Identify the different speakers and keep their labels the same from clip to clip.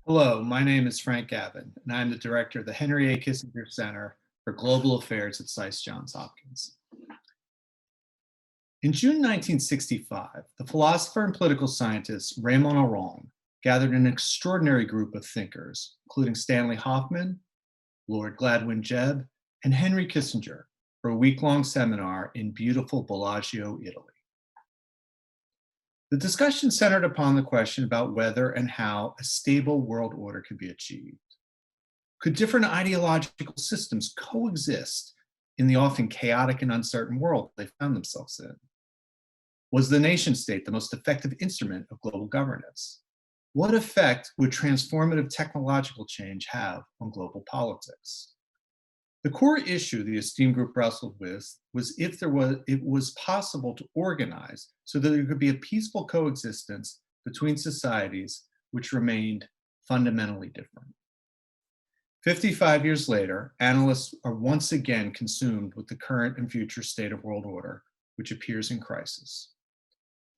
Speaker 1: Hello, my name is Frank Gavin, and I'm the director of the Henry A. Kissinger Center for Global Affairs at SAIS Johns Hopkins. In June 1965, the philosopher and political scientist Raymond Aron gathered an extraordinary group of thinkers, including Stanley Hoffman, Lord Gladwin Jebb, and Henry Kissinger, for a week-long seminar in beautiful Bellagio, Italy. The discussion centered upon the question about whether and how a stable world order could be achieved. Could different ideological systems coexist in the often chaotic and uncertain world they found themselves in? Was the nation state the most effective instrument of global governance? What effect would transformative technological change have on global politics? The core issue the esteemed group wrestled with was if it was possible to organize so that there could be a peaceful coexistence between societies which remained fundamentally different. 55 years later, analysts are once again consumed with the current and future state of world order, which appears in crisis.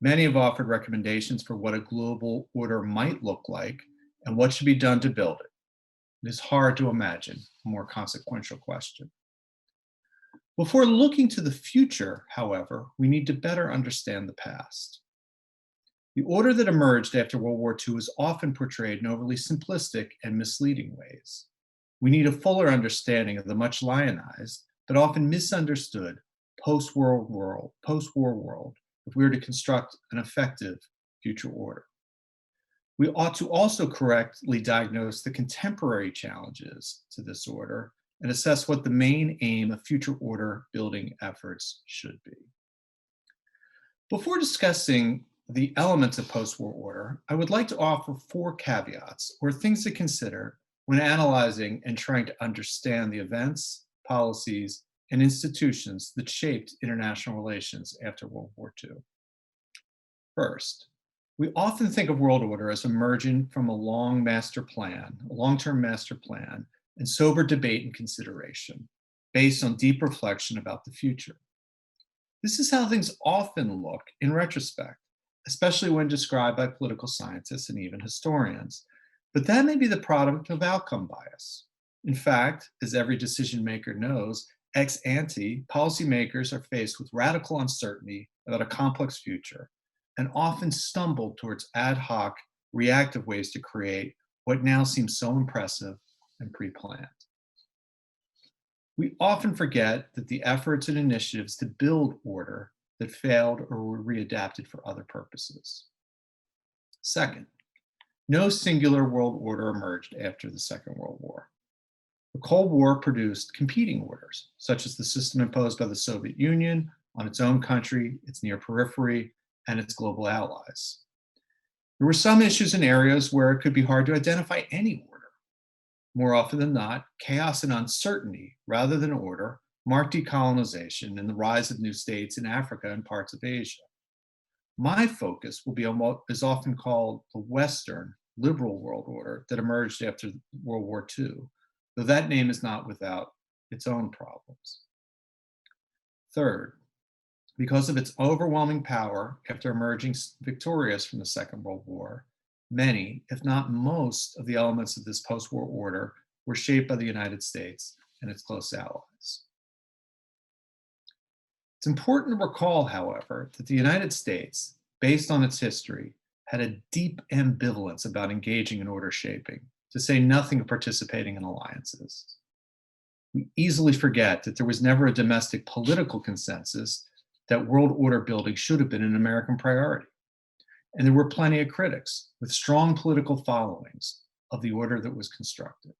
Speaker 1: Many have offered recommendations for what a global order might look like and what should be done to build it. It is hard to imagine a more consequential question. Before looking to the future, however, we need to better understand the past. The order that emerged after World War II is often portrayed in overly simplistic and misleading ways. We need a fuller understanding of the much lionized, but often misunderstood post-war world if we are to construct an effective future order. We ought to also correctly diagnose the contemporary challenges to this order and assess what the main aim of future order building efforts should be. Before discussing the elements of post-war order, I would like to offer 4 caveats or things to consider when analyzing and trying to understand the events, policies, and institutions that shaped international relations after World War II. First, we often think of world order as emerging from a long-term master plan, and sober debate and consideration, based on deep reflection about the future. This is how things often look in retrospect, especially when described by political scientists and even historians. But that may be the product of outcome bias. In fact, as every decision maker knows, ex ante, policymakers are faced with radical uncertainty about a complex future and often stumble towards ad hoc, reactive ways to create what now seems so impressive and pre-planned. We often forget that the efforts and initiatives to build order that failed or were readapted for other purposes. Second, no singular world order emerged after the Second World War. The Cold War produced competing orders, such as the system imposed by the Soviet Union on its own country, its near periphery, and its global allies. There were some issues and areas where it could be hard to identify any order. More often than not, chaos and uncertainty, rather than order, marked decolonization and the rise of new states in Africa and parts of Asia. My focus will be on what is often called the Western liberal world order that emerged after World War II, though that name is not without its own problems. Third, because of its overwhelming power after emerging victorious from the Second World War, many, if not most, of the elements of this post-war order were shaped by the United States and its close allies. It's important to recall, however, that the United States, based on its history, had a deep ambivalence about engaging in order shaping, to say nothing of participating in alliances. We easily forget that there was never a domestic political consensus that world order building should have been an American priority. And there were plenty of critics with strong political followings of the order that was constructed.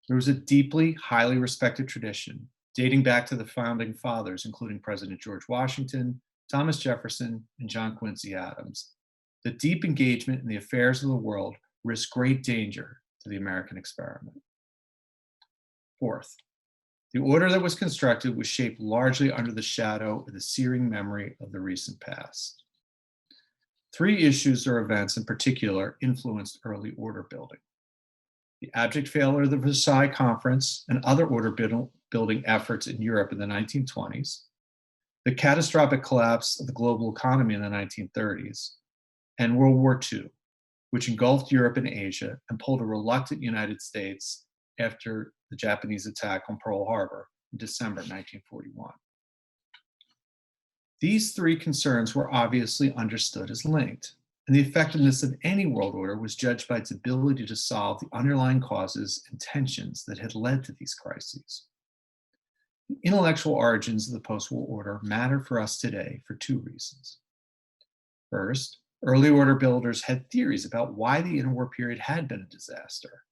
Speaker 1: There was a deeply, highly respected tradition dating back to the founding fathers, including President George Washington, Thomas Jefferson, and John Quincy Adams, that deep engagement in the affairs of the world risked great danger to the American experiment. Fourth, the order that was constructed was shaped largely under the shadow of the searing memory of the recent past. 3 issues or events in particular influenced early order building: the abject failure of the Versailles Conference and other order building efforts in Europe in the 1920s, the catastrophic collapse of the global economy in the 1930s, and World War II, which engulfed Europe and Asia and pulled a reluctant United States after the Japanese attack on Pearl Harbor in December 1941. These three concerns were obviously understood as linked, and the effectiveness of any world order was judged by its ability to solve the underlying causes and tensions that had led to these crises. The intellectual origins of the post-war order matter for us today for two reasons. First, early order builders had theories about why the interwar period had been a disaster.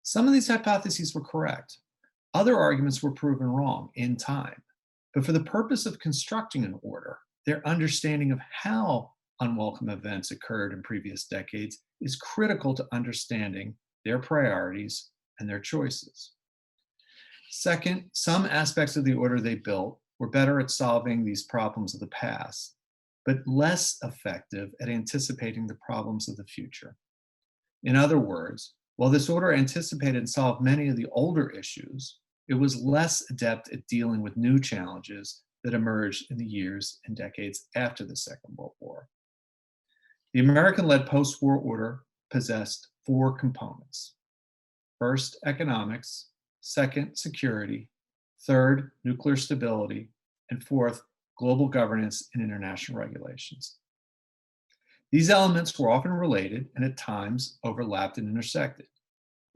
Speaker 1: Some of these hypotheses were correct. Other arguments were proven wrong in time. But for the purpose of constructing an order, their understanding of how unwelcome events occurred in previous decades is critical to understanding their priorities and their choices. Second, some aspects of the order they built were better at solving these problems of the past, but less effective at anticipating the problems of the future. In other words, while this order anticipated and solved many of the older issues, it was less adept at dealing with new challenges that emerged in the years and decades after the Second World War. The American-led post-war order possessed four components. First, economics. Second, security. Third, nuclear stability. And fourth, global governance and international regulations. These elements were often related and at times overlapped and intersected.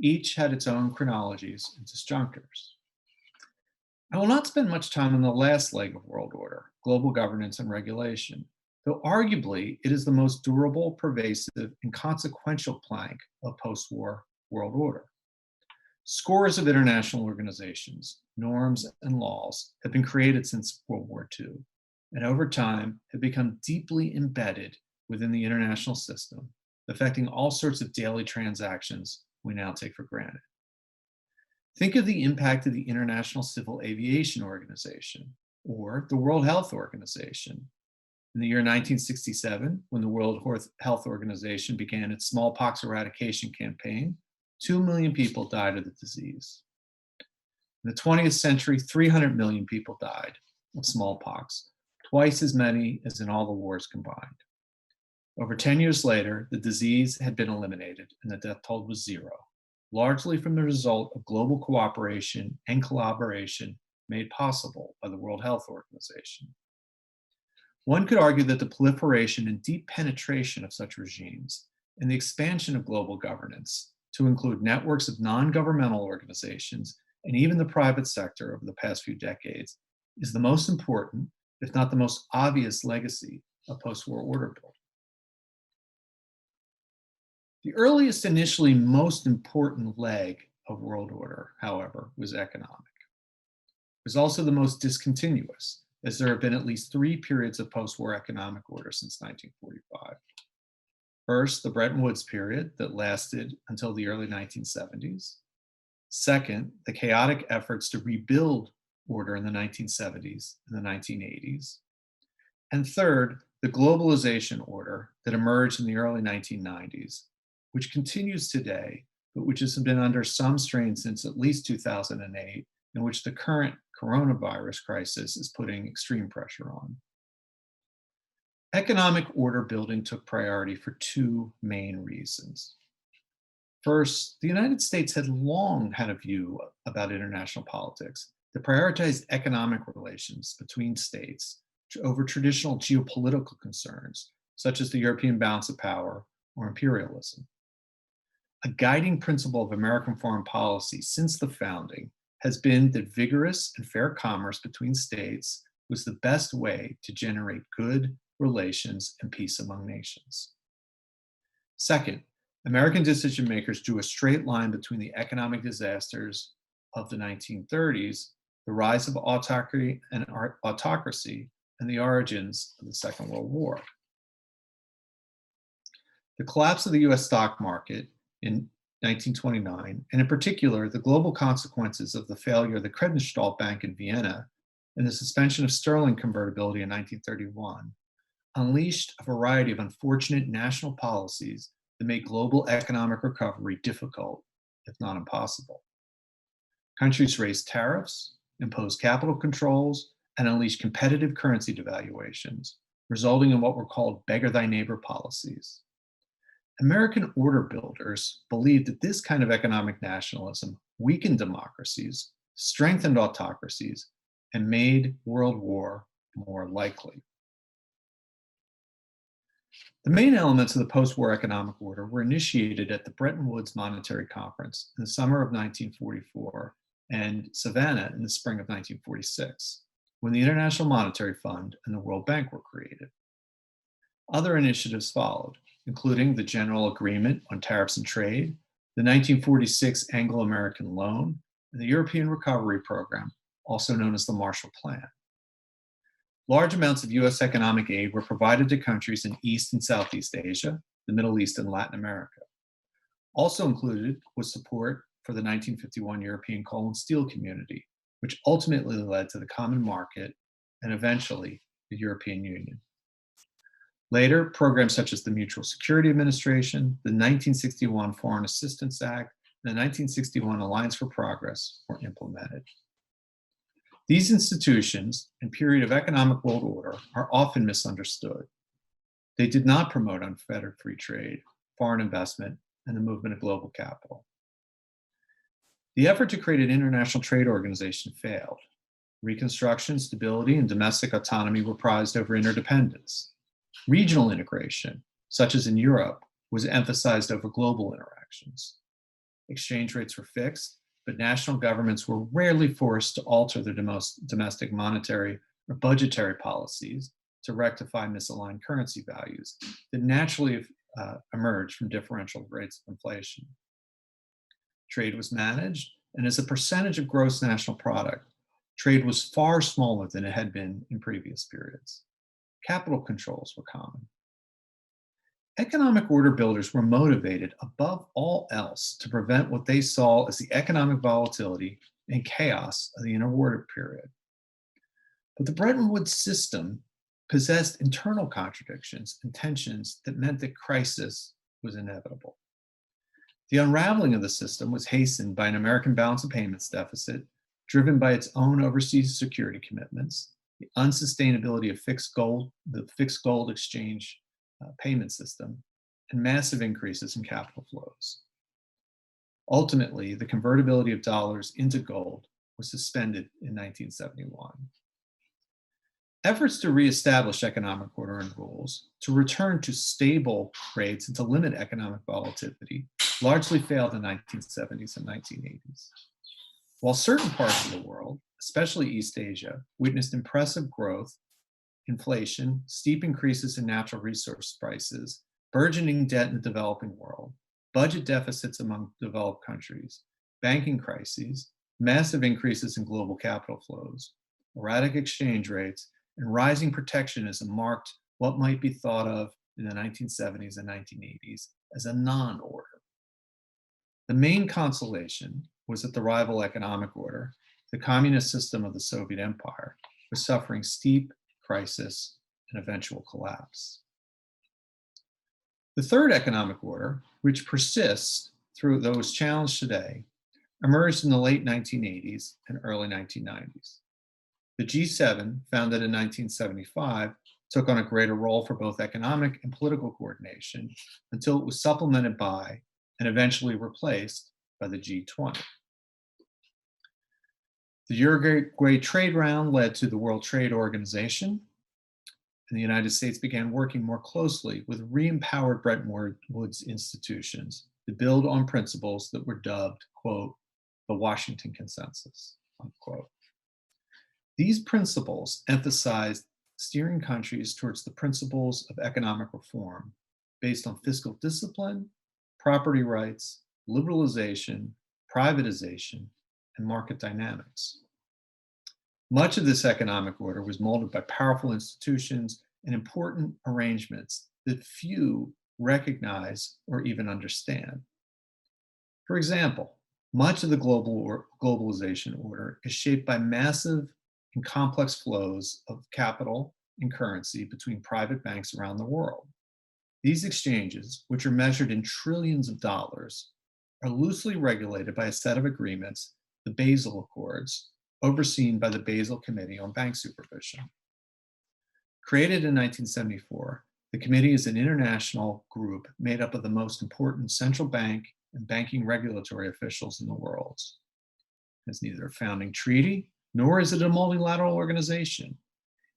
Speaker 1: Each had its own chronologies and disjunctors. I will not spend much time on the last leg of world order, global governance and regulation, though arguably it is the most durable, pervasive, and consequential plank of post-war world order. Scores of international organizations, norms, and laws have been created since World War II, and over time have become deeply embedded within the international system, affecting all sorts of daily transactions we now take for granted. Think of the impact of the International Civil Aviation Organization, or the World Health Organization. In the year 1967, when the World Health Organization began its smallpox eradication campaign, 2 million people died of the disease. In the 20th century, 300 million people died of smallpox, twice as many as in all the wars combined. Over 10 years later, the disease had been eliminated and the death toll was zero, largely from the result of global cooperation and collaboration made possible by the World Health Organization. One could argue that the proliferation and deep penetration of such regimes and the expansion of global governance to include networks of non-governmental organizations and even the private sector over the past few decades is the most important, if not the most obvious legacy of post-war order building. The earliest, initially most important leg of world order, however, was economic. It was also the most discontinuous, as there have been at least three periods of post-war economic order since 1945. First, the Bretton Woods period that lasted until the early 1970s. Second, the chaotic efforts to rebuild order in the 1970s and the 1980s. And third, the globalization order that emerged in the early 1990s, which continues today, but which has been under some strain since at least 2008, and which the current coronavirus crisis is putting extreme pressure on. Economic order building took priority for two main reasons. First, the United States had long had a view about international politics that prioritized economic relations between states over traditional geopolitical concerns, such as the European balance of power or imperialism. A guiding principle of American foreign policy since the founding has been that vigorous and fair commerce between states was the best way to generate good relations and peace among nations. Second, American decision makers drew a straight line between the economic disasters of the 1930s, the rise of autocracy, and the origins of the Second World War. The collapse of the US stock market in 1929, and in particular, the global consequences of the failure of the Kreditanstalt Bank in Vienna and the suspension of sterling convertibility in 1931, unleashed a variety of unfortunate national policies that made global economic recovery difficult, if not impossible. Countries raised tariffs, imposed capital controls, and unleashed competitive currency devaluations, resulting in what were called beggar thy neighbor policies. American order builders believed that this kind of economic nationalism weakened democracies, strengthened autocracies, and made world war more likely. The main elements of the post-war economic order were initiated at the Bretton Woods Monetary Conference in the summer of 1944 and Savannah in the spring of 1946, when the International Monetary Fund and the World Bank were created. Other initiatives followed, including the General Agreement on Tariffs and Trade, the 1946 Anglo-American Loan, and the European Recovery Program, also known as the Marshall Plan. Large amounts of US economic aid were provided to countries in East and Southeast Asia, the Middle East, and Latin America. Also included was support for the 1951 European Coal and Steel Community, which ultimately led to the Common Market and eventually the European Union. Later, programs such as the Mutual Security Administration, the 1961 Foreign Assistance Act, and the 1961 Alliance for Progress were implemented. These institutions and period of economic world order are often misunderstood. They did not promote unfettered free trade, foreign investment, and the movement of global capital. The effort to create an international trade organization failed. Reconstruction, stability, and domestic autonomy were prized over interdependence. Regional integration, such as in Europe, was emphasized over global interactions. Exchange rates were fixed, but national governments were rarely forced to alter their domestic monetary or budgetary policies to rectify misaligned currency values that naturally emerged from differential rates of inflation. Trade was managed, and as a percentage of gross national product, trade was far smaller than it had been in previous periods. Capital controls were common. Economic order builders were motivated above all else to prevent what they saw as the economic volatility and chaos of the interwar period. But the Bretton Woods system possessed internal contradictions and tensions that meant that crisis was inevitable. The unraveling of the system was hastened by an American balance of payments deficit driven by its own overseas security commitments, the unsustainability of the fixed gold exchange payment system, and massive increases in capital flows. Ultimately, the convertibility of dollars into gold was suspended in 1971. Efforts to reestablish economic order and rules, to return to stable rates and to limit economic volatility largely failed in the 1970s and 1980s. While certain parts of the world, especially East Asia, witnessed impressive growth, inflation, steep increases in natural resource prices, burgeoning debt in the developing world, budget deficits among developed countries, banking crises, massive increases in global capital flows, erratic exchange rates, and rising protectionism marked what might be thought of in the 1970s and 1980s as a non-order. The main consolation was that the rival economic order, the communist system of the Soviet Empire, was suffering steep crisis and eventual collapse. The third economic order, which persists through though is challenged today, emerged in the late 1980s and early 1990s. The G7, founded in 1975, took on a greater role for both economic and political coordination until it was supplemented by and eventually replaced by the G20. The Uruguay trade round led to the World Trade Organization, and the United States began working more closely with re-empowered Bretton Woods institutions to build on principles that were dubbed, quote, the Washington Consensus, unquote. These principles emphasized steering countries towards the principles of economic reform based on fiscal discipline, property rights, liberalization, privatization, and market dynamics. Much of this economic order was molded by powerful institutions and important arrangements that few recognize or even understand. For example, much of the globalization order is shaped by massive and complex flows of capital and currency between private banks around the world. These exchanges, which are measured in trillions of dollars, are loosely regulated by a set of agreements, the Basel Accords, overseen by the Basel Committee on Bank Supervision. Created in 1974, The committee is an international group made up of the most important central bank and banking regulatory officials in the world. It's neither a founding treaty nor is it a multilateral organization.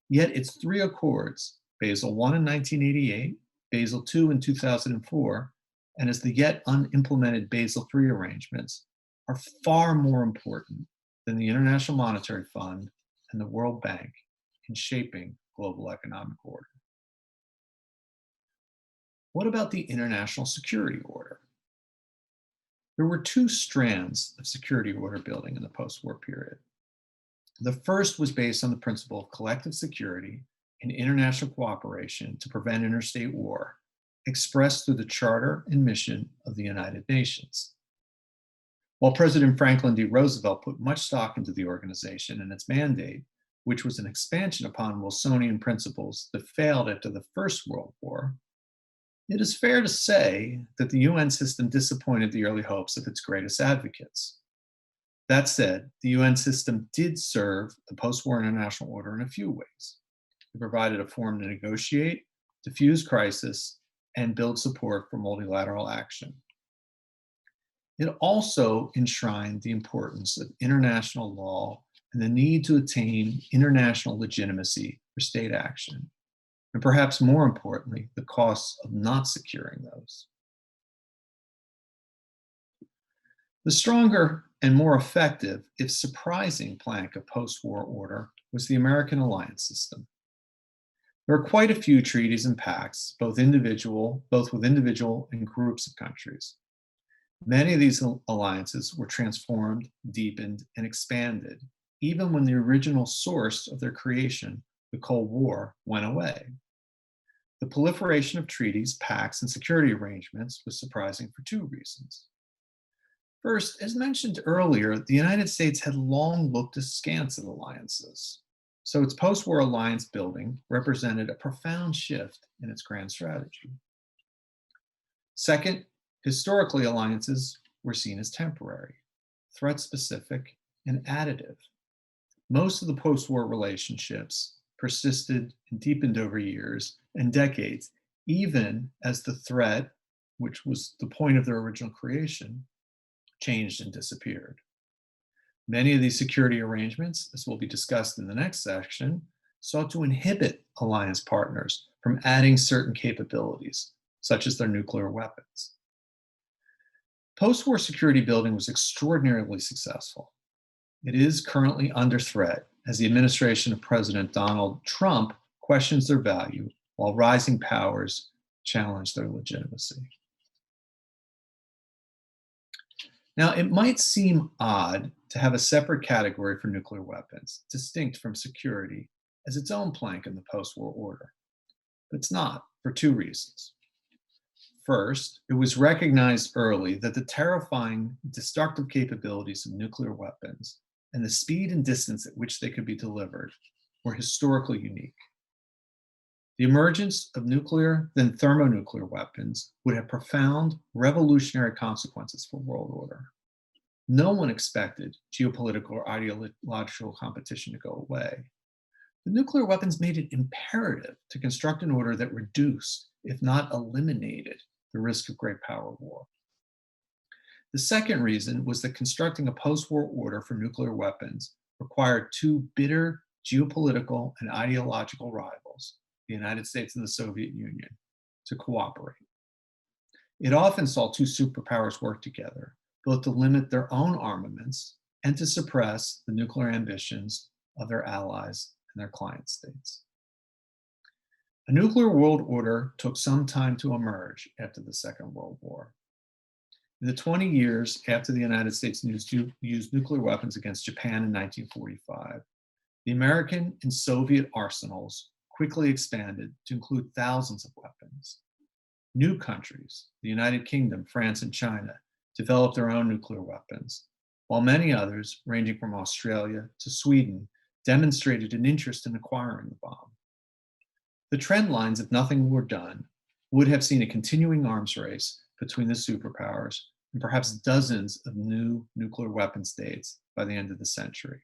Speaker 1: Yet its three accords, Basel I in 1988, Basel II in 2004, and as the yet unimplemented Basel III arrangements, are far more important than the International Monetary Fund and the World Bank in shaping global economic order. What about the international security order? There were two strands of security order building in the post-war period. The first was based on the principle of collective security and international cooperation to prevent interstate war, expressed through the charter and mission of the United Nations. While President Franklin D. Roosevelt put much stock into the organization and its mandate, which was an expansion upon Wilsonian principles that failed after the First World War, it is fair to say that the UN system disappointed the early hopes of its greatest advocates. That said, the UN system did serve the post-war international order in a few ways. It provided a forum to negotiate, diffuse crisis, and build support for multilateral action. It also enshrined the importance of international law and the need to attain international legitimacy for state action, and perhaps more importantly, the costs of not securing those. The stronger and more effective, if surprising, plank of post-war order was the American alliance system. There are quite a few treaties and pacts, both with individual and groups of countries. Many of these alliances were transformed, deepened, and expanded, even when the original source of their creation, the Cold War, went away. The proliferation of treaties, pacts, and security arrangements was surprising for two reasons. First, as mentioned earlier, the United States had long looked askance at alliances, so its post-war alliance building represented a profound shift in its grand strategy. Second, historically, alliances were seen as temporary, threat-specific, and additive. Most of the post-war relationships persisted and deepened over years and decades, even as the threat, which was the point of their original creation, changed and disappeared. Many of these security arrangements, as will be discussed in the next section, sought to inhibit alliance partners from adding certain capabilities, such as their nuclear weapons. Post-war security building was extraordinarily successful. It is currently under threat as the administration of President Donald Trump questions their value while rising powers challenge their legitimacy. Now, it might seem odd to have a separate category for nuclear weapons, distinct from security, as its own plank in the post-war order. But it's not, for two reasons. First, it was recognized early that the terrifying destructive capabilities of nuclear weapons and the speed and distance at which they could be delivered were historically unique. The emergence of nuclear, then thermonuclear weapons would have profound, revolutionary consequences for world order. No one expected geopolitical or ideological competition to go away. The nuclear weapons made it imperative to construct an order that reduced, if not eliminated, the risk of great power war. The second reason was that constructing a post-war order for nuclear weapons required two bitter geopolitical and ideological rivals, the United States and the Soviet Union, to cooperate. It often saw two superpowers work together, both to limit their own armaments and to suppress the nuclear ambitions of their allies and their client states. A nuclear world order took some time to emerge after the Second World War. In the 20 years after the United States used nuclear weapons against Japan in 1945, the American and Soviet arsenals quickly expanded to include thousands of weapons. New countries, the United Kingdom, France, and China, developed their own nuclear weapons, while many others, ranging from Australia to Sweden, demonstrated an interest in acquiring the bomb. The trend lines, if nothing were done, would have seen a continuing arms race between the superpowers and perhaps dozens of new nuclear weapon states by the end of the century.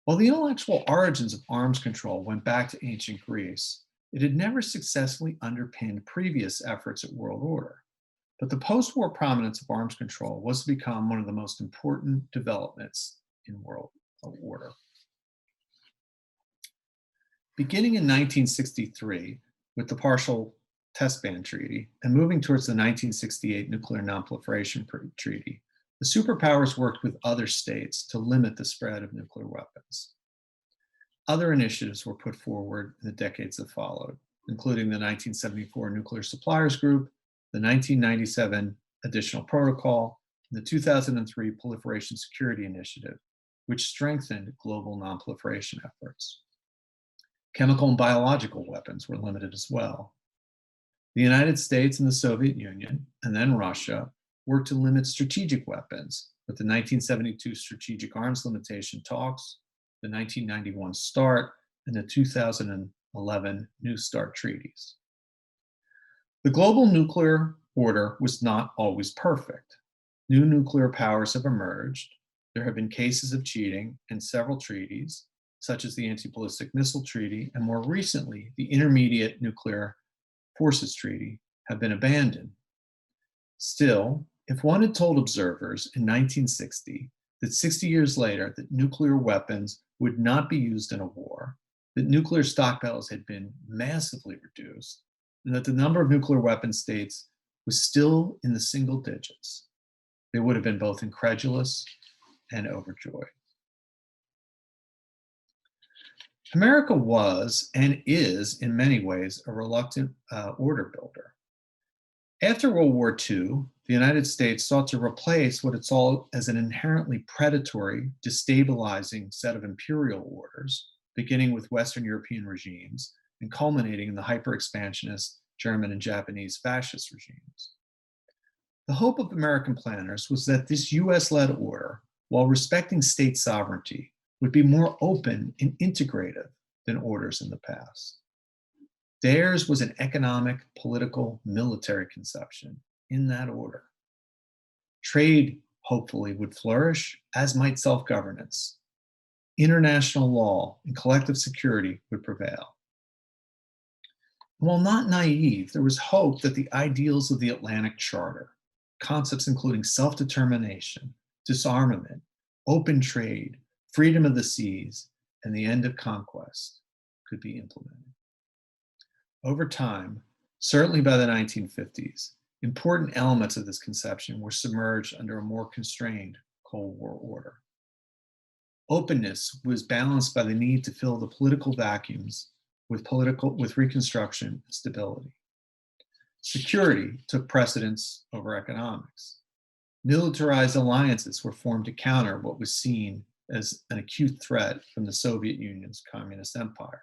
Speaker 1: While the intellectual origins of arms control went back to ancient Greece, It had never successfully underpinned previous efforts at world order, but the post-war prominence of arms control was to become one of the most important developments in world order. Beginning in 1963 with the Partial Test Ban Treaty and moving towards the 1968 Nuclear Nonproliferation Treaty, the superpowers worked with other states to limit the spread of nuclear weapons. Other initiatives were put forward in the decades that followed, including the 1974 Nuclear Suppliers Group, the 1997 Additional Protocol, and the 2003 Proliferation Security Initiative, which strengthened global nonproliferation efforts. Chemical and biological weapons were limited as well. The United States and the Soviet Union, and then Russia, worked to limit strategic weapons with the 1972 Strategic Arms Limitation Talks, the 1991 START, and the 2011 New START treaties. The global nuclear order was not always perfect. New nuclear powers have emerged. There have been cases of cheating in several treaties, such as the Anti-Ballistic Missile Treaty, and more recently, the Intermediate Nuclear Forces Treaty, have been abandoned. Still, if one had told observers in 1960 that 60 years later that nuclear weapons would not be used in a war, that nuclear stockpiles had been massively reduced, and that the number of nuclear weapon states was still in the single digits, they would have been both incredulous and overjoyed. America was and is, in many ways, a reluctant order builder. After World War II, the United States sought to replace what it saw as an inherently predatory, destabilizing set of imperial orders, beginning with Western European regimes and culminating in the hyper-expansionist German and Japanese fascist regimes. The hope of American planners was that this US-led order, while respecting state sovereignty, would be more open and integrative than orders in the past. Theirs was an economic, political, military conception in that order. Trade, hopefully, would flourish, as might self-governance. International law and collective security would prevail. While not naive, there was hope that the ideals of the Atlantic Charter, concepts including self-determination, disarmament, open trade, freedom of the seas, and the end of conquest, could be implemented. Over time, certainly by the 1950s, important elements of this conception were submerged under a more constrained Cold War order. Openness was balanced by the need to fill the political vacuums with reconstruction and stability. Security took precedence over economics. Militarized alliances were formed to counter what was seen as an acute threat from the Soviet Union's communist empire.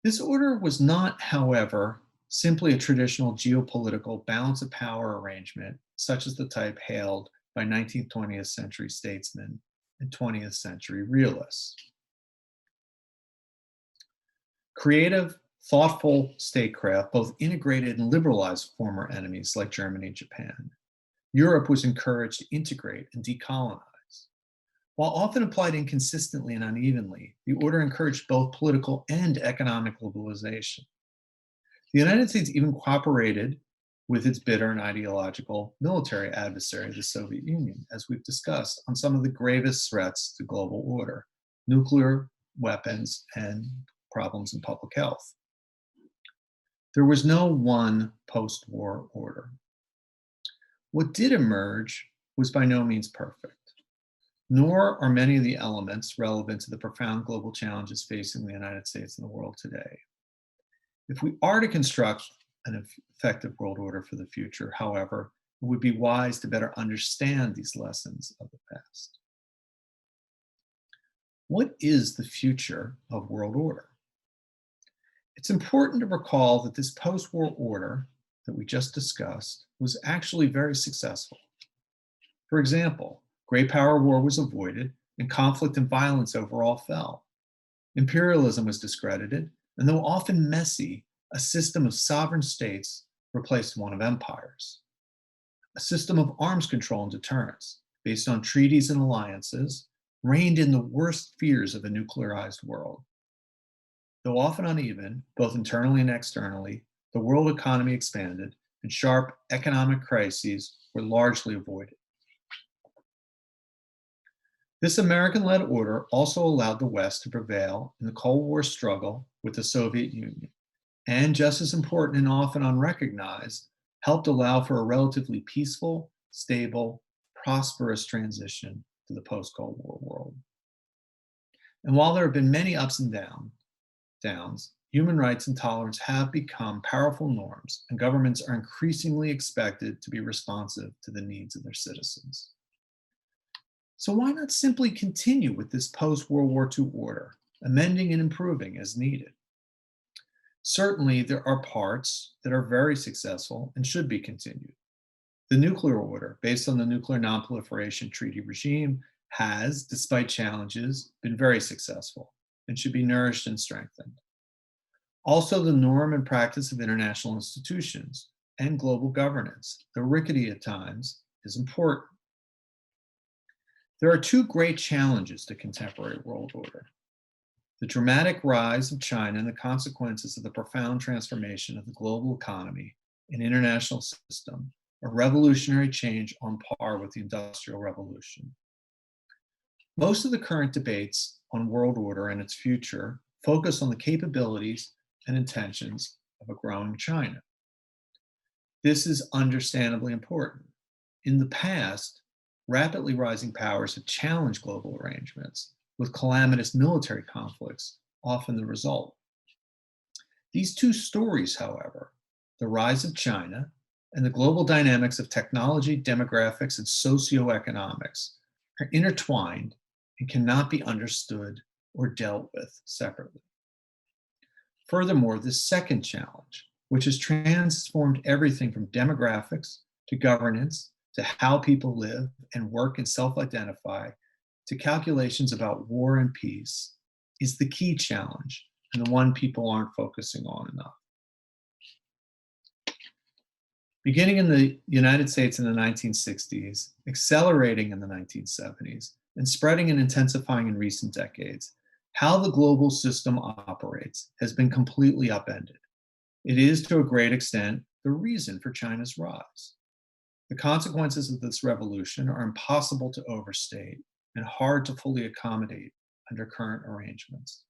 Speaker 1: This order was not, however, simply a traditional geopolitical balance of power arrangement, such as the type hailed by 19th, 20th century statesmen and 20th century realists. Creative, thoughtful statecraft both integrated and liberalized former enemies like Germany and Japan. Europe was encouraged to integrate and decolonize. While often applied inconsistently and unevenly, the order encouraged both political and economic globalization. The United States even cooperated with its bitter and ideological military adversary, the Soviet Union, as we've discussed, on some of the gravest threats to global order, nuclear weapons and problems in public health. There was no one post-war order. What did emerge was by no means perfect, nor are many of the elements relevant to the profound global challenges facing the United States and the world today. If we are to construct an effective world order for the future, however, it would be wise to better understand these lessons of the past. What is the future of world order? It's important to recall that this post-war order that we just discussed was actually very successful. For example, great power war was avoided and conflict and violence overall fell. Imperialism was discredited, and though often messy, a system of sovereign states replaced one of empires. A system of arms control and deterrence, based on treaties and alliances, reigned in the worst fears of a nuclearized world. Though often uneven, both internally and externally, the world economy expanded and sharp economic crises were largely avoided. This American led order also allowed the West to prevail in the Cold War struggle with the Soviet Union, and just as important and often unrecognized, helped allow for a relatively peaceful, stable, prosperous transition to the post Cold War world. And while there have been many ups and downs, human rights and tolerance have become powerful norms, and governments are increasingly expected to be responsive to the needs of their citizens. So why not simply continue with this post-World War II order, amending and improving as needed? Certainly, there are parts that are very successful and should be continued. The nuclear order, based on the Nuclear Nonproliferation Treaty regime, has, despite challenges, been very successful and should be nourished and strengthened. Also, the norm and practice of international institutions and global governance, though rickety at times, is important. There are two great challenges to contemporary world order: the dramatic rise of China and the consequences of the profound transformation of the global economy and international system, a revolutionary change on par with the Industrial Revolution. Most of the current debates on world order and its future focus on the capabilities and intentions of a growing China. This is understandably important. In the past, rapidly rising powers have challenged global arrangements, with calamitous military conflicts often the result. These two stories, however, the rise of China and the global dynamics of technology, demographics, and socioeconomics, are intertwined and cannot be understood or dealt with separately. Furthermore, this second challenge, which has transformed everything from demographics to governance to how people live and work and self-identify, to calculations about war and peace, is the key challenge and the one people aren't focusing on enough. Beginning in the United States in the 1960s, accelerating in the 1970s, and spreading and intensifying in recent decades, how the global system operates has been completely upended. It is, to a great extent, the reason for China's rise. The consequences of this revolution are impossible to overstate and hard to fully accommodate under current arrangements.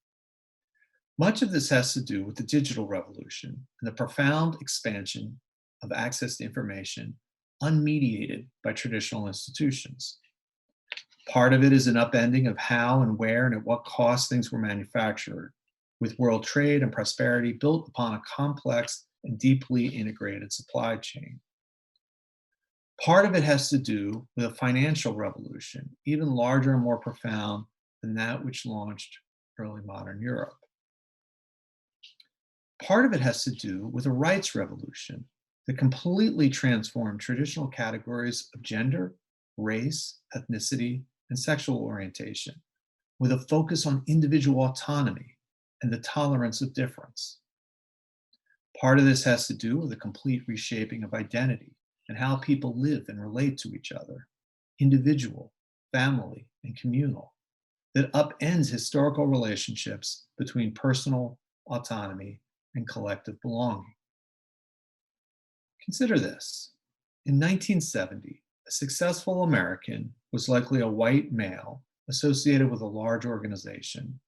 Speaker 1: Much of this has to do with the digital revolution and the profound expansion of access to information unmediated by traditional institutions. Part of it is an upending of how and where and at what cost things were manufactured, with world trade and prosperity built upon a complex and deeply integrated supply chain. Part of it has to do with a financial revolution, even larger and more profound than that which launched early modern Europe. Part of it has to do with a rights revolution that completely transformed traditional categories of gender, race, ethnicity, and sexual orientation, with a focus on individual autonomy and the tolerance of difference. Part of this has to do with a complete reshaping of identity and how people live and relate to each other, individual, family, and communal, that upends historical relationships between personal autonomy and collective belonging. Consider this. In 1970, a successful American was likely a white male associated with a large organization,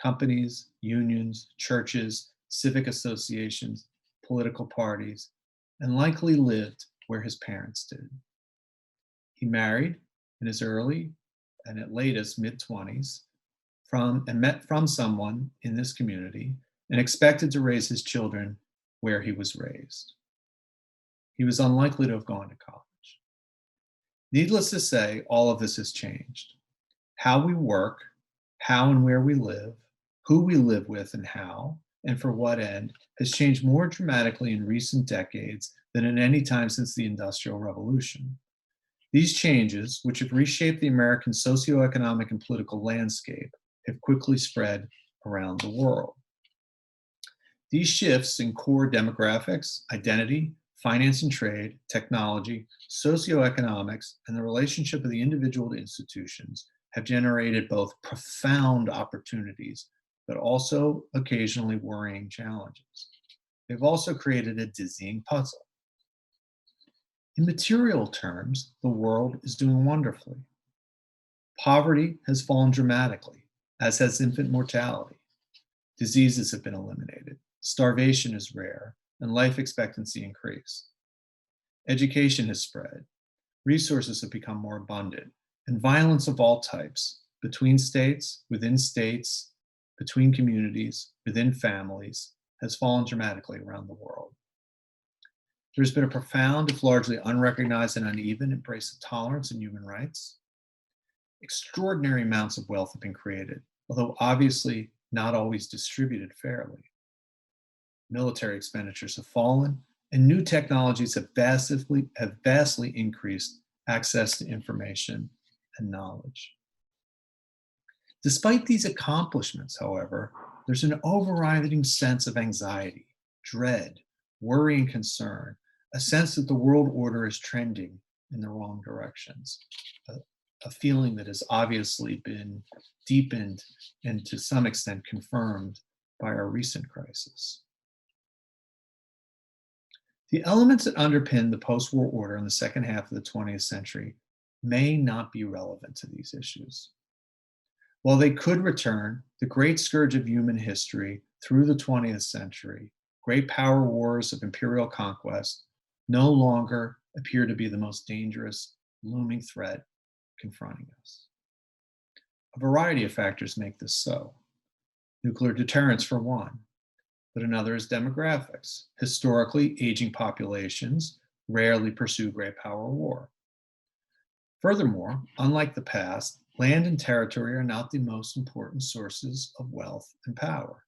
Speaker 1: companies, unions, churches, civic associations, political parties, and likely lived where his parents did. He married in his early and at latest mid-20s and met from someone in this community and expected to raise his children where he was raised. He was unlikely to have gone to college. Needless to say, all of this has changed. How we work, how and where we live, who we live with and how, and for what end, has changed more dramatically in recent decades than at any time since the Industrial Revolution. These changes, which have reshaped the American socioeconomic and political landscape, have quickly spread around the world. These shifts in core demographics, identity, finance and trade, technology, socioeconomics, and the relationship of the individual to institutions have generated both profound opportunities but also occasionally worrying challenges. They've also created a dizzying puzzle. In material terms, the world is doing wonderfully. Poverty has fallen dramatically, as has infant mortality. Diseases have been eliminated. Starvation is rare, and life expectancy increased. Education has spread. Resources have become more abundant, and violence of all types, between states, between communities, within families, has fallen dramatically around the world. There's been a profound, if largely unrecognized and uneven, embrace of tolerance and human rights. Extraordinary amounts of wealth have been created, although obviously not always distributed fairly. Military expenditures have fallen, and new technologies have vastly increased access to information and knowledge. Despite these accomplishments, however, there's an overriding sense of anxiety, dread, worry, and concern, a sense that the world order is trending in the wrong directions, a feeling that has obviously been deepened and to some extent confirmed by our recent crisis. The elements that underpin the post-war order in the second half of the 20th century may not be relevant to these issues. While they could return, the great scourge of human history through the 20th century, great power wars of imperial conquest, no longer appear to be the most dangerous looming threat confronting us. A variety of factors make this so. Nuclear deterrence, for one, but another is demographics. Historically, aging populations rarely pursue great power war. Furthermore, unlike the past, land and territory are not the most important sources of wealth and power.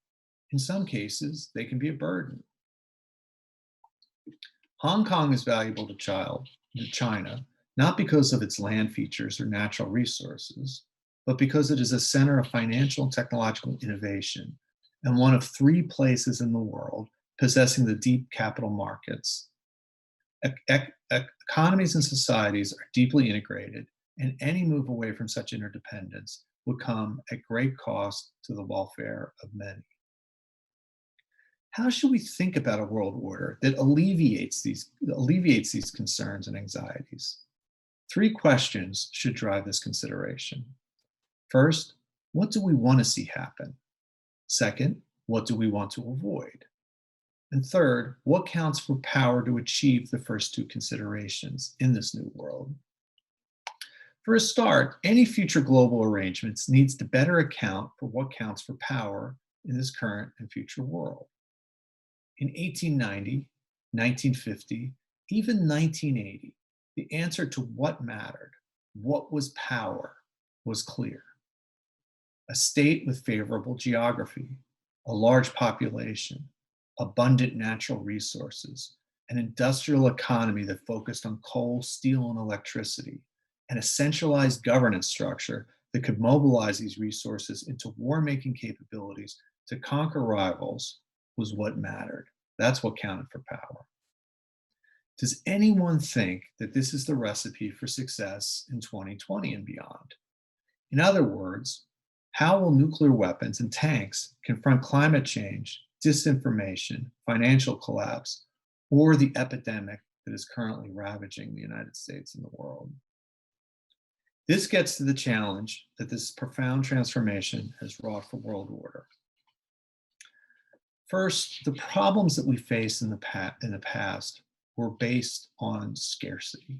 Speaker 1: In some cases, they can be a burden. Hong Kong is valuable to China, not because of its land features or natural resources, but because it is a center of financial and technological innovation and one of 3 places in the world possessing the deep capital markets. Economies and societies are deeply integrated, and any move away from such interdependence would come at great cost to the welfare of many. How should we think about a world order that alleviates these concerns and anxieties? 3 questions should drive this consideration. First, what do we want to see happen? Second, what do we want to avoid? And third, what counts for power to achieve the first 2 considerations in this new world? For a start, any future global arrangements needs to better account for what counts for power in this current and future world. In 1890, 1950, even 1980, the answer to what mattered, what was power, was clear. A state with favorable geography, a large population, abundant natural resources, an industrial economy that focused on coal, steel, and electricity, and a centralized governance structure that could mobilize these resources into war-making capabilities to conquer rivals was what mattered. That's what counted for power. Does anyone think that this is the recipe for success in 2020 and beyond? In other words, how will nuclear weapons and tanks confront climate change, disinformation, financial collapse, or the epidemic that is currently ravaging the United States and the world? This gets to the challenge that this profound transformation has wrought for world order. First, the problems that we face in the past were based on scarcity.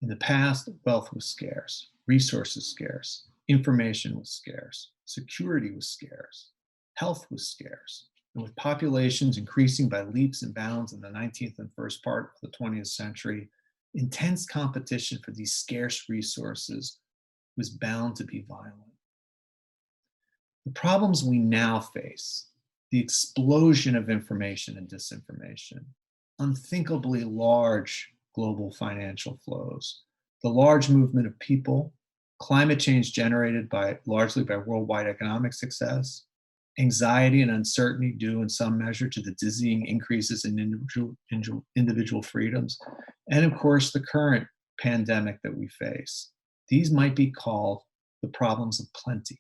Speaker 1: In the past, wealth was scarce, resources scarce, information was scarce, security was scarce, health was scarce. And with populations increasing by leaps and bounds in the 19th and first part of the 20th century, intense competition for these scarce resources was bound to be violent. The problems we now face, the explosion of information and disinformation, unthinkably large global financial flows, the large movement of people, climate change generated largely by worldwide economic success, anxiety and uncertainty due in some measure to the dizzying increases in individual freedoms, and of course the current pandemic that we face. These might be called the problems of plenty.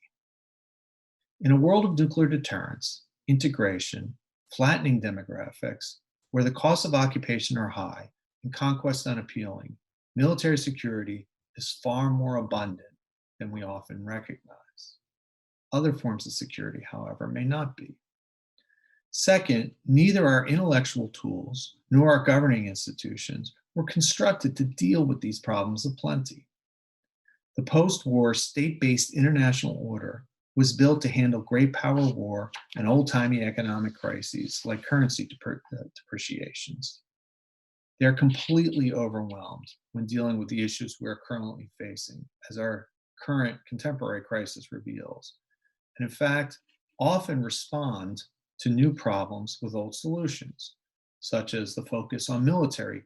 Speaker 1: In a world of nuclear deterrence, integration, flattening demographics, where the costs of occupation are high and conquest unappealing, military security is far more abundant than we often recognize. Other forms of security, however, may not be. Second, neither our intellectual tools nor our governing institutions were constructed to deal with these problems of plenty. The post-war state-based international order was built to handle great power war and old-timey economic crises like currency depreciations. They're completely overwhelmed when dealing with the issues we're currently facing, as our current contemporary crisis reveals, and in fact, often respond to new problems with old solutions, such as the focus on military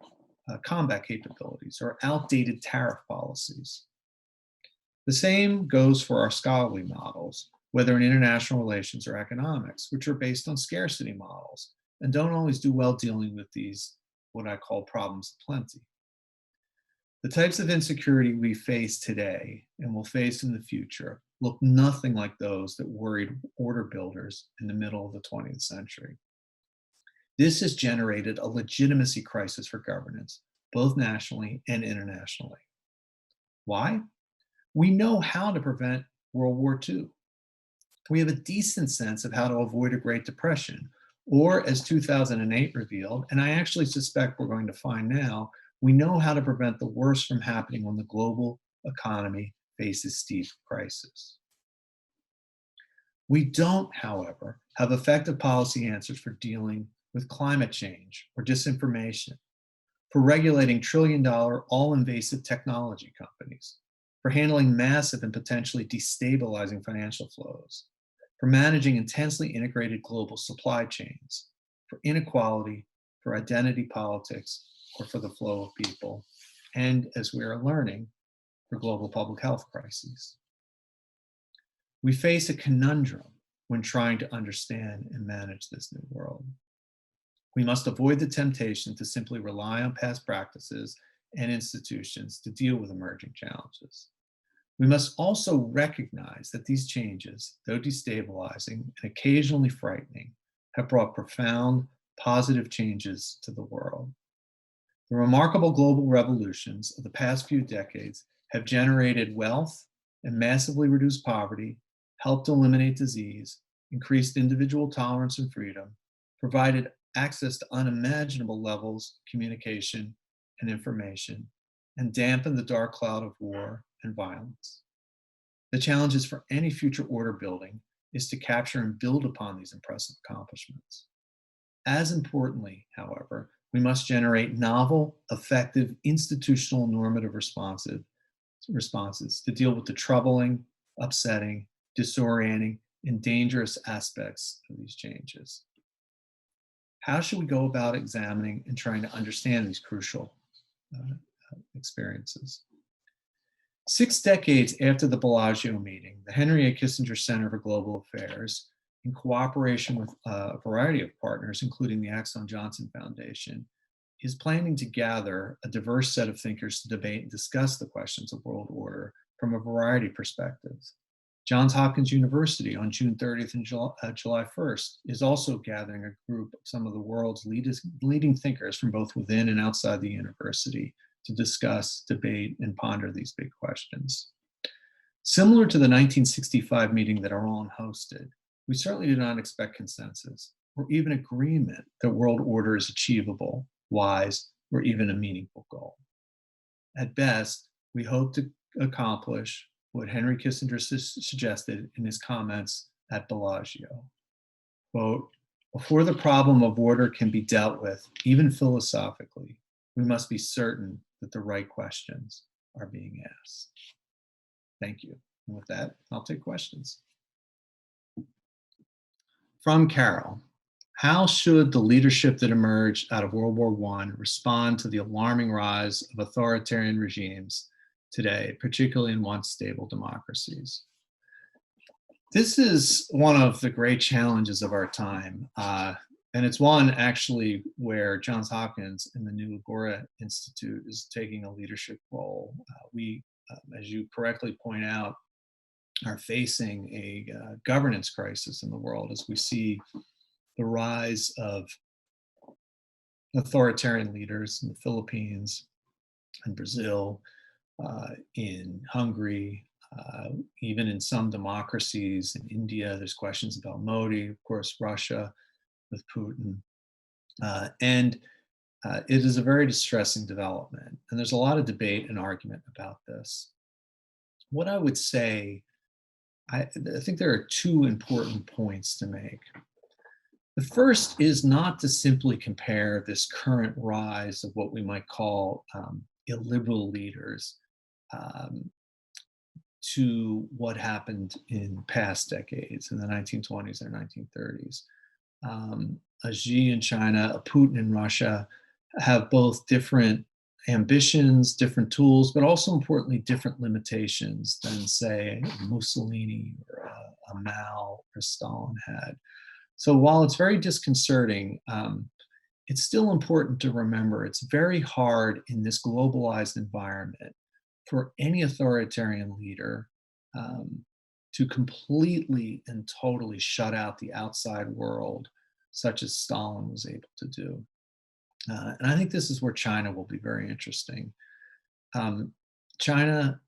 Speaker 1: combat capabilities or outdated tariff policies. The same goes for our scholarly models, whether in international relations or economics, which are based on scarcity models and don't always do well dealing with these, what I call problems of plenty. The types of insecurity we face today and will face in the future look nothing like those that worried order builders in the middle of the 20th century. This has generated a legitimacy crisis for governance, both nationally and internationally. Why? We know how to prevent World War II. We have a decent sense of how to avoid a Great Depression, or as 2008 revealed, and I actually suspect we're going to find now, we know how to prevent the worst from happening when the global economy faces steep crisis. We don't, however, have effective policy answers for dealing with climate change or disinformation, for regulating trillion-dollar, all-invasive technology companies, for handling massive and potentially destabilizing financial flows, for managing intensely integrated global supply chains, for inequality, for identity politics, or for the flow of people, and as we are learning, for global public health crises. We face a conundrum when trying to understand and manage this new world. We must avoid the temptation to simply rely on past practices and institutions to deal with emerging challenges. We must also recognize that these changes, though destabilizing and occasionally frightening, have brought profound positive changes to the world. The remarkable global revolutions of the past few decades have generated wealth and massively reduced poverty, helped eliminate disease, increased individual tolerance and freedom, provided access to unimaginable levels of communication and information, and dampened the dark cloud of war and violence. The challenges for any future order building is to capture and build upon these impressive accomplishments. As importantly, however, we must generate novel, effective, institutional normative responses to deal with the troubling, upsetting, disorienting, and dangerous aspects of these changes. How should we go about examining and trying to understand these crucial experiences? 6 decades after the Bellagio meeting, the Henry A. Kissinger Center for Global Affairs, in cooperation with a variety of partners, including the Axel Johnson Foundation, is planning to gather a diverse set of thinkers to debate and discuss the questions of world order from a variety of perspectives. Johns Hopkins University on June 30th and July 1st is also gathering a group of some of the world's leading thinkers from both within and outside the university to discuss, debate, and ponder these big questions. Similar to the 1965 meeting that Iran hosted, we certainly do not expect consensus or even agreement that world order is achievable, wise, or even a meaningful goal. At best, we hope to accomplish what Henry Kissinger suggested in his comments at Bellagio. Quote, "Before the problem of order can be dealt with, even philosophically, we must be certain that the right questions are being asked." Thank you. And with that, I'll take questions. From Carol, how should the leadership that emerged out of World War I respond to the alarming rise of authoritarian regimes today, particularly in once stable democracies? This is one of the great challenges of our time. And it's one actually where Johns Hopkins and the new Agora Institute is taking a leadership role. We, as you correctly point out, are facing a governance crisis in the world as we see the rise of authoritarian leaders in the Philippines and Brazil, in Hungary, even in some democracies in India. There's questions about Modi, of course, Russia with Putin. And it is a very distressing development. And there's a lot of debate and argument about this. What I would say, I think there are two important points to make. The first is not to simply compare this current rise of what we might call illiberal leaders um, to what happened in past decades, in the 1920s or 1930s. A Xi in China, a Putin in Russia have both different ambitions, different tools, but also importantly, different limitations than, say, Mussolini or a Mao or Stalin had. So while it's very disconcerting, it's still important to remember it's very hard in this globalized environment for any authoritarian leader um, to completely and totally shut out the outside world, such as Stalin was able to do. And I think this is where China will be very interesting. Um, China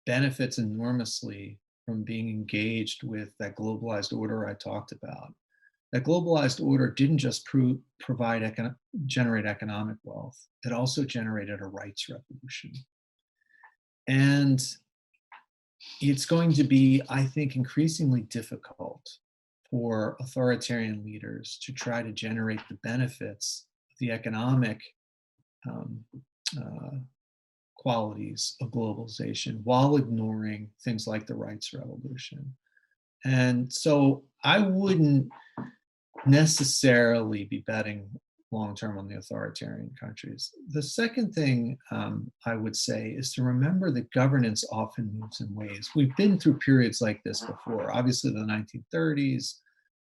Speaker 1: benefits enormously from being engaged with that globalized order I talked about. That globalized order didn't just generate economic wealth, it also generated a rights revolution. And it's going to be, I think, increasingly difficult for authoritarian leaders to try to generate the benefits of the economic um, uh, qualities of globalization while ignoring things like the rights revolution. And so I wouldn't necessarily be betting long term on the authoritarian countries. The second thing I would say is to remember that governance often moves in waves. We've been through periods like this before, obviously the 1930s,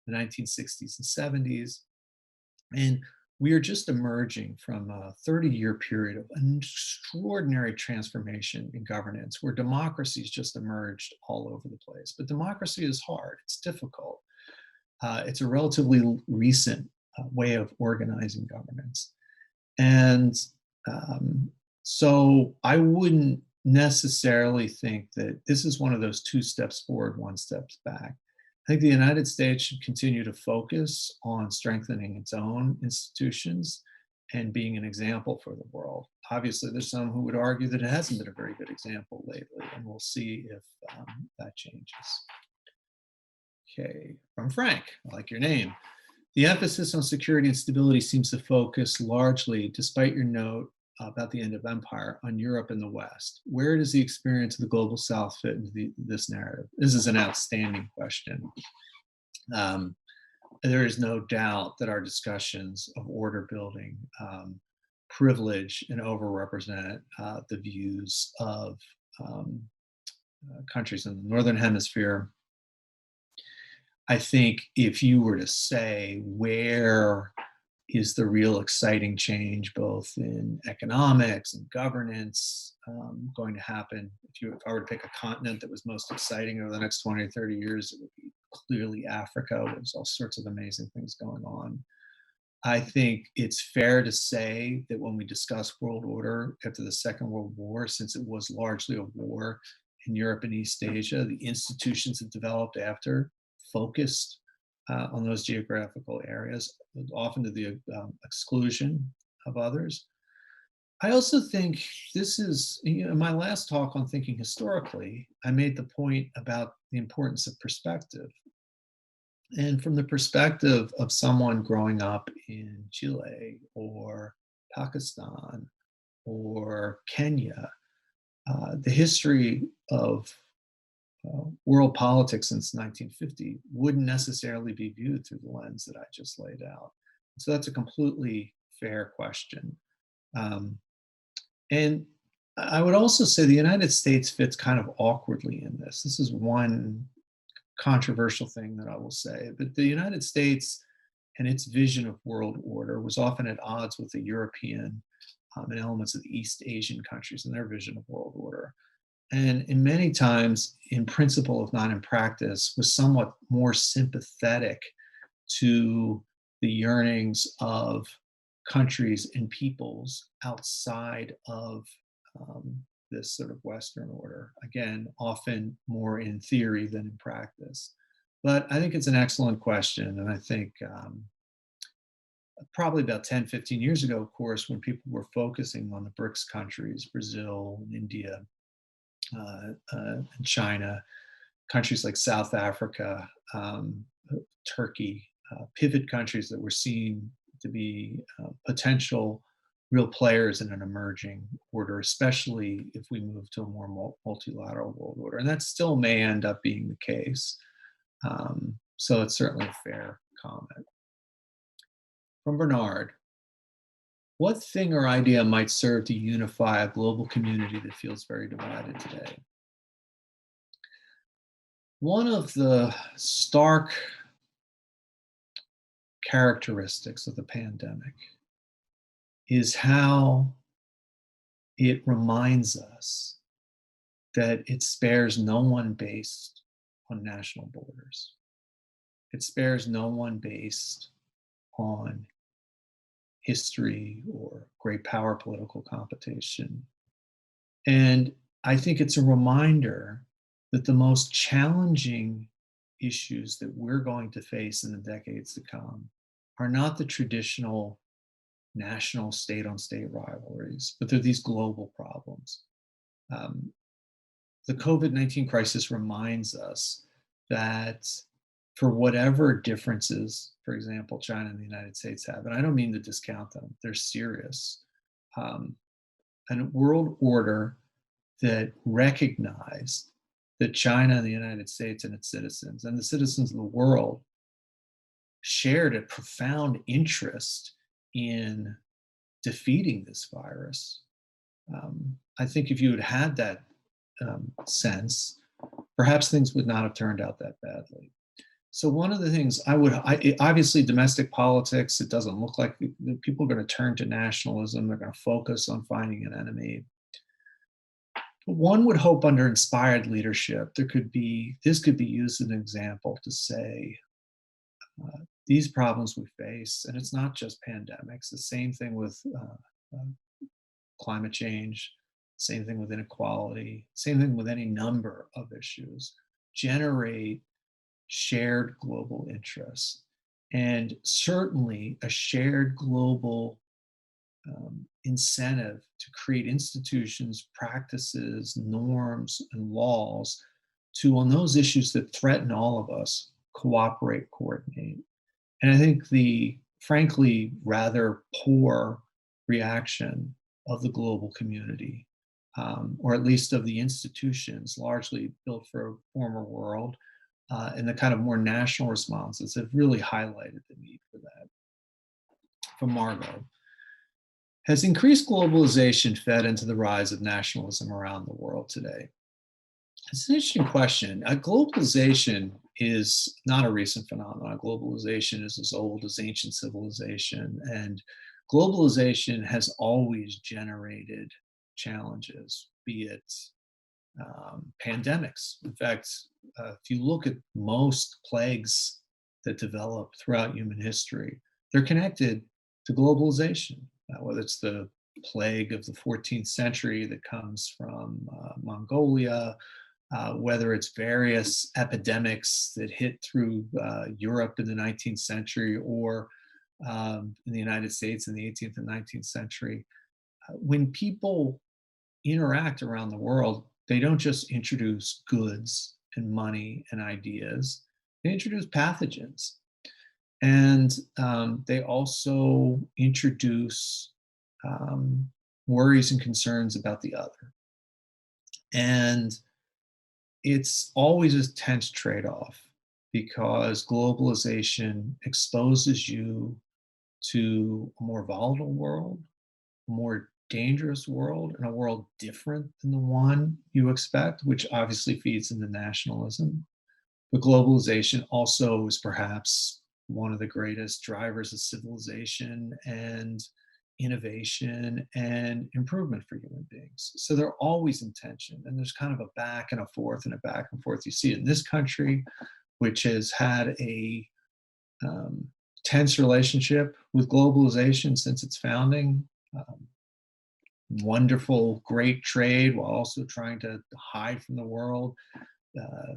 Speaker 1: the 1960s and 70s, and we are just emerging from a 30-year period of an extraordinary transformation in governance where democracies just emerged all over the place. But democracy is hard, it's difficult. It's a relatively recent way of organizing governance. And so I wouldn't necessarily think that this is one of those two steps forward, one steps back. I think the United States should continue to focus on strengthening its own institutions and being an example for the world. Obviously, there's some who would argue that it hasn't been a very good example lately, and we'll see if that changes. Okay, from Frank, I like your name. The emphasis on security and stability seems to focus largely, despite your note about the end of empire, on Europe and the West. Where does the experience of the global South fit into this narrative? This is an outstanding question. There is no doubt that our discussions of order building privilege and overrepresent the views of countries in the Northern Hemisphere. I think if you were to say where is the real exciting change, both in economics and governance, going to happen, if I were to pick a continent that was most exciting over the next 20 or 30 years, it would be clearly Africa. There's all sorts of amazing things going on. I think it's fair to say that when we discuss world order after the Second World War, since it was largely a war in Europe and East Asia, the institutions that developed after focused on those geographical areas, often to the exclusion of others. I also think this is, my last talk on thinking historically, I made the point about the importance of perspective. And from the perspective of someone growing up in Chile or Pakistan or Kenya, the history of world politics since 1950 wouldn't necessarily be viewed through the lens that I just laid out. So that's a completely fair question. And I would also say the United States fits kind of awkwardly in this. This is one controversial thing that I will say, but the United States and its vision of world order was often at odds with the European and elements of the East Asian countries and their vision of world order. and in many times, in principle, if not in practice, was somewhat more sympathetic to the yearnings of countries and peoples outside of this sort of Western order. Again, often more in theory than in practice. But I think it's an excellent question. And I think probably about 10, 15 years ago, of course, when people were focusing on the BRICS countries, Brazil, India, and China, countries like South Africa, Turkey, pivot countries that were seen to be potential real players in an emerging order, especially if we move to a more multilateral world order. And that still may end up being the case. So it's certainly a fair comment. From Bernard, what thing or idea might serve to unify a global community that feels very divided today? One of the stark characteristics of the pandemic is how it reminds us that it spares no one based on national borders. It spares no one based on history or great power political competition. And I think it's a reminder that the most challenging issues that we're going to face in the decades to come are not the traditional national state on state rivalries, but they're these global problems. The COVID-19 crisis reminds us that for whatever differences, for example, China and the United States have, and I don't mean to discount them, they're serious, a world order that recognized that China and the United States and its citizens and the citizens of the world shared a profound interest in defeating this virus. I think if you had had that sense, perhaps things would not have turned out that badly. So one of the things obviously domestic politics, it doesn't look like people are going to turn to nationalism. They're going to focus on finding an enemy. But one would hope under inspired leadership, this could be used as an example to say, these problems we face, and it's not just pandemics, the same thing with climate change, same thing with inequality, same thing with any number of issues, generate shared global interests, and certainly a shared global incentive to create institutions, practices, norms, and laws to, on those issues that threaten all of us, cooperate, coordinate. And I think the, frankly, rather poor reaction of the global community, or at least of the institutions largely built for a former world, and the kind of more national responses have really highlighted the need for that. From Margot, has increased globalization fed into the rise of nationalism around the world today? It's an interesting question. Globalization is not a recent phenomenon. Globalization is as old as ancient civilization, and globalization has always generated challenges, be it pandemics. In fact, if you look at most plagues that develop throughout human history, they're connected to globalization, whether it's the plague of the 14th century that comes from Mongolia, whether it's various epidemics that hit through Europe in the 19th century or in the United States in the 18th and 19th century. When people interact around the world, they don't just introduce goods and money and ideas, they introduce pathogens. And they also introduce worries and concerns about the other. And it's always a tense trade-off because globalization exposes you to a more volatile world, a more dangerous world, and a world different than the one you expect, which obviously feeds into nationalism. But globalization also is perhaps one of the greatest drivers of civilization and innovation and improvement for human beings. So they're always in tension, and there's kind of a back and a forth and a back and forth. You see it in this country, which has had a um, tense relationship with globalization since its founding. Um, Wonderful, great trade while also trying to hide from the world. Uh,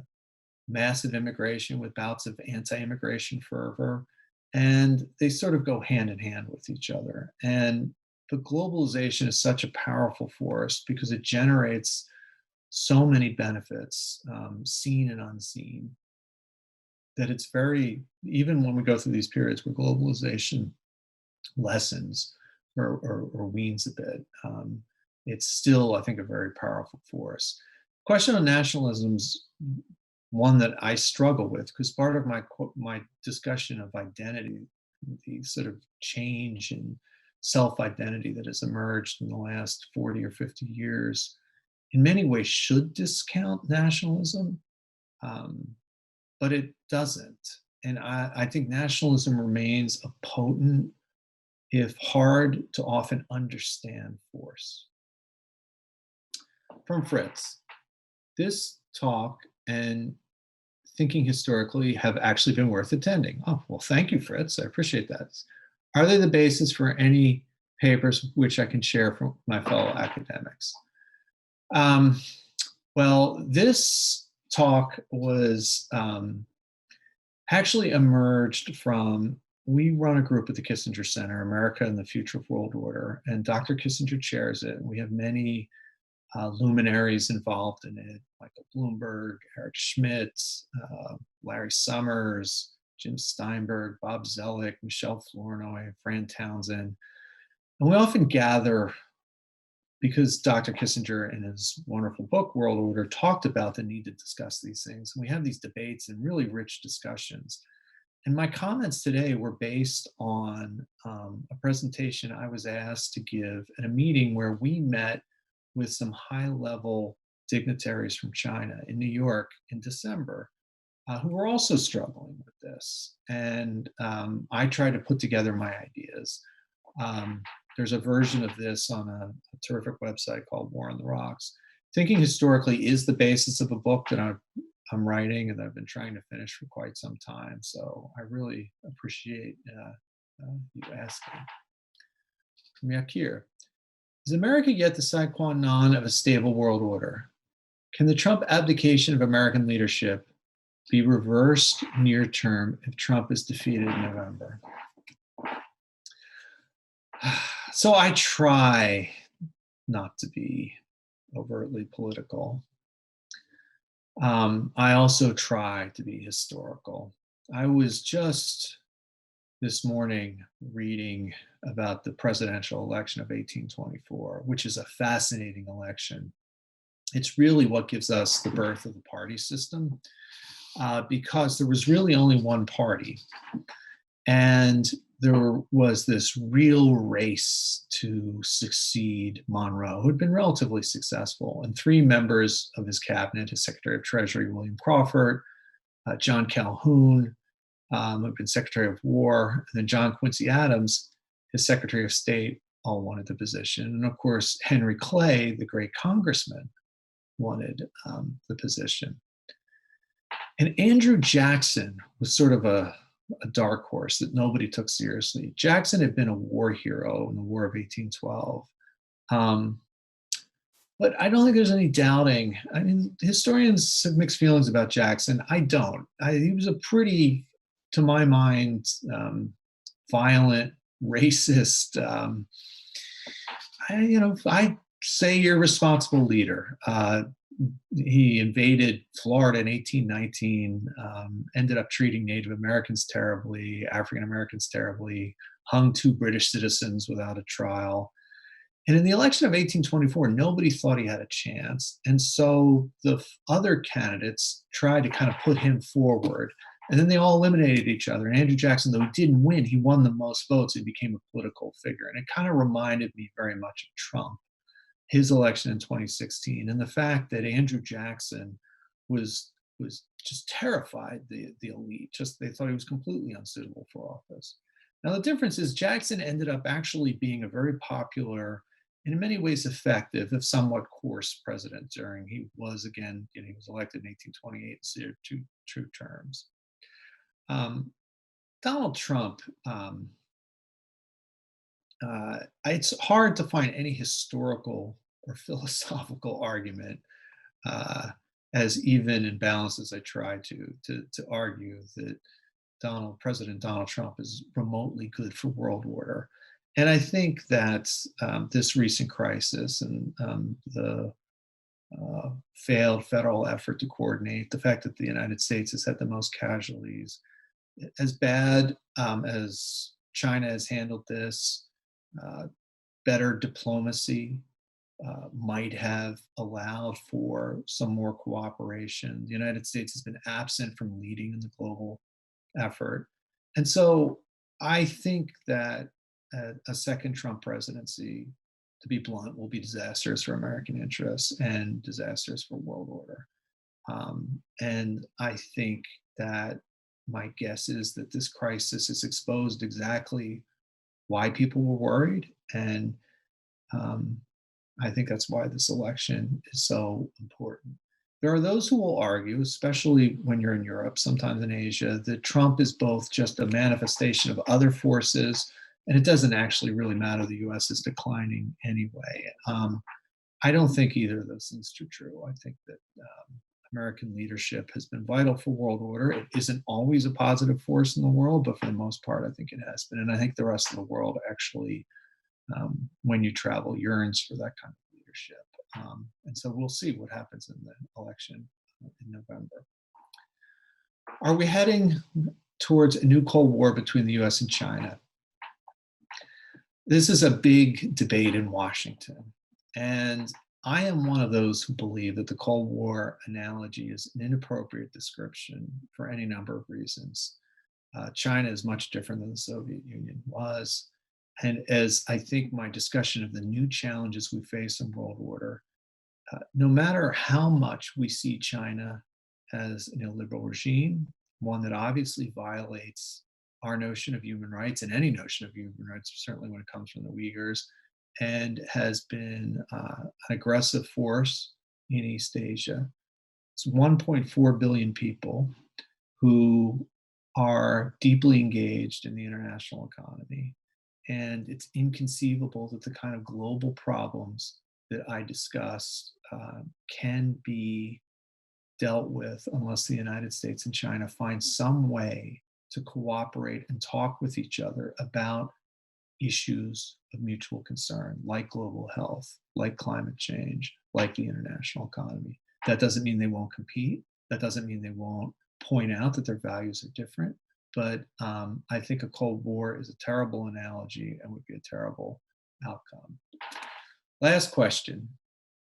Speaker 1: Massive immigration with bouts of anti-immigration fervor, and they sort of go hand in hand with each other. And the globalization is such a powerful force because it generates so many benefits, seen and unseen, that it's very, even when we go through these periods where globalization lessens or weans a bit, it's still, I think, a very powerful force. Question on nationalism's one that I struggle with because part of my discussion of identity, the sort of change in self-identity that has emerged in the last 40 or 50 years, in many ways should discount nationalism, um, but it doesn't. And I think nationalism remains a potent, if hard to often understand, force. From Fritz, this talk and thinking historically have actually been worth attending. Oh, well, thank you, Fritz. I appreciate that. Are they the basis for any papers which I can share from my fellow academics? Um, well, this talk was actually emerged from, we run a group at the Kissinger Center, America and the Future of World Order, and Dr. Kissinger chairs it. We have many luminaries involved in it: Michael Bloomberg, Eric Schmidt, Larry Summers, Jim Steinberg, Bob Zellick, Michelle Flournoy, Fran Townsend. And we often gather because Dr. Kissinger, in his wonderful book, World Order, talked about the need to discuss these things. And we have these debates and really rich discussions. And my comments today were based on a presentation I was asked to give at a meeting where we met with some high-level dignitaries from China in New York in December, who were also struggling with this. And I tried to put together my ideas. There's a version of this on a terrific website called War on the Rocks. Thinking historically is the basis of a book that I'm writing and that I've been trying to finish for quite some time. So I really appreciate you asking. From Yakir: is America yet the sine qua non of a stable world order? Can the Trump abdication of American leadership be reversed near term if Trump is defeated in November? So I try not to be overtly political. I also try to be historical. I was just this morning reading about the presidential election of 1824, which is a fascinating election. It's really what gives us the birth of the party system, because there was really only one party. And there was this real race to succeed Monroe, who had been relatively successful, and three members of his cabinet: his Secretary of Treasury, William Crawford, John Calhoun, who had been Secretary of War, and then John Quincy Adams, his Secretary of State, all wanted the position. And of course, Henry Clay, the great congressman, wanted the position. And Andrew Jackson was sort of a dark horse that nobody took seriously. Jackson had been a war hero in the War of 1812. But I don't think there's any doubting. I mean, historians have mixed feelings about Jackson. I don't. He was a pretty, to my mind, violent, racist, I say irresponsible leader. He invaded Florida in 1819, ended up treating Native Americans terribly, African Americans terribly, hung two British citizens without a trial. And in the election of 1824, nobody thought he had a chance. And so the other candidates tried to kind of put him forward. And then they all eliminated each other. And Andrew Jackson, though he didn't win, he won the most votes. He became a political figure. And it kind of reminded me very much of Trump, his election in 2016, and the fact that Andrew Jackson was just terrified the elite. Just they thought he was completely unsuitable for office. Now, the difference is Jackson ended up actually being a very popular, and in many ways effective, if somewhat coarse president during, he was again, he was elected in 1828, so there are two terms. Um, Donald Trump, it's hard to find any historical or philosophical argument uh, as even and balanced as I try to argue that President Donald Trump is remotely good for world order. And I think that this recent crisis and the failed federal effort to coordinate, the fact that the United States has had the most casualties, as bad as China has handled this, uh, better diplomacy might have allowed for some more cooperation. The United States has been absent from leading in the global effort. And so I think that a second Trump presidency, to be blunt, will be disastrous for American interests and disastrous for world order. And I think that my guess is that this crisis has exposed exactly why people were worried. And um, I think that's why this election is so important. There are those who will argue, especially when you're in Europe, sometimes in Asia, that Trump is both just a manifestation of other forces, and it doesn't actually really matter. The US is declining anyway. I don't think either of those things are true. I think that American leadership has been vital for world order. It isn't always a positive force in the world, but for the most part, I think it has been. And I think the rest of the world actually, when you travel, yearns for that kind of leadership. And so we'll see what happens in the election in November. Are we heading towards a new Cold War between the US and China? This is a big debate in Washington. And I am one of those who believe that the Cold War analogy is an inappropriate description for any number of reasons. China is much different than the Soviet Union was. And as I think my discussion of the new challenges we face in world order, no matter how much we see China as an illiberal regime, one that obviously violates our notion of human rights and any notion of human rights, certainly when it comes from the Uyghurs, and has been an aggressive force in East Asia. It's 1.4 billion people who are deeply engaged in the international economy. And it's inconceivable that the kind of global problems that I discussed can be dealt with unless the United States and China find some way to cooperate and talk with each other about issues of mutual concern, like global health, like climate change, like the international economy. That doesn't mean they won't compete. That doesn't mean they won't point out that their values are different. But I think a Cold War is a terrible analogy and would be a terrible outcome. Last question.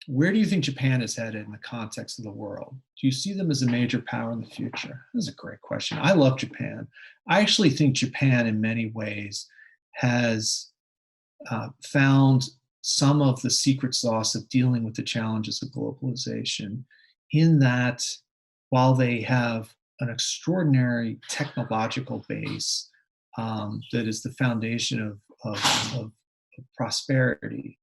Speaker 1: Where do you think Japan is headed in the context of the world? Do you see them as a major power in the future? This is a great question. I love Japan. I actually think Japan, in many ways, has found some of the secret sauce of dealing with the challenges of globalization, in that while they have an extraordinary technological base that is the foundation of prosperity,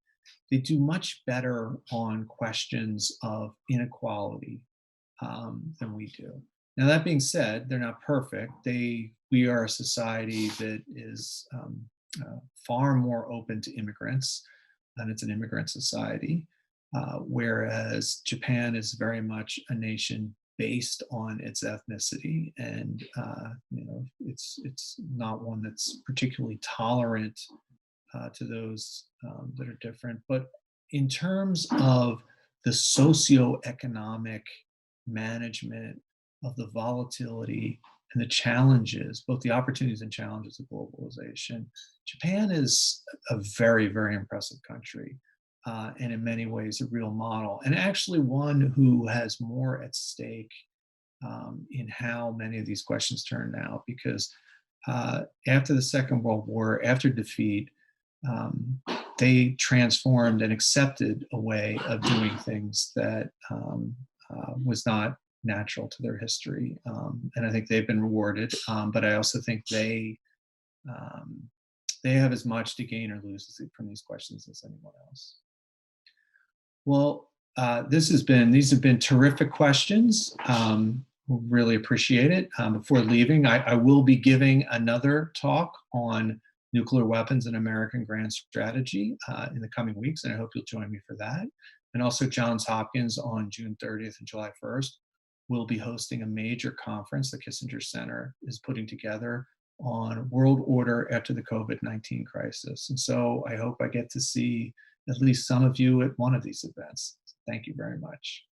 Speaker 1: they do much better on questions of inequality than we do. Now, that being said, they're not perfect. We are a society that is far more open to immigrants, and it's an immigrant society, whereas Japan is very much a nation based on its ethnicity, and it's not one that's particularly tolerant to those that are different. But in terms of the socioeconomic management of the volatility and the challenges, both the opportunities and challenges of globalization, Japan is a very, very impressive country, and in many ways a real model, and actually one who has more at stake in how many of these questions turn out. Because after the Second World War, after defeat, they transformed and accepted a way of doing things that was not natural to their history. And I think they've been rewarded, but I also think they Um, they have as much to gain or lose from these questions as anyone else. Well, these have been terrific questions. Really appreciate it. Before leaving, I will be giving another talk on nuclear weapons and American grand strategy in the coming weeks, and I hope you'll join me for that. And also Johns Hopkins on June 30th and July 1st will be hosting a major conference the Kissinger Center is putting together on world order after the COVID-19 crisis. And so I hope I get to see at least some of you at one of these events. Thank you very much.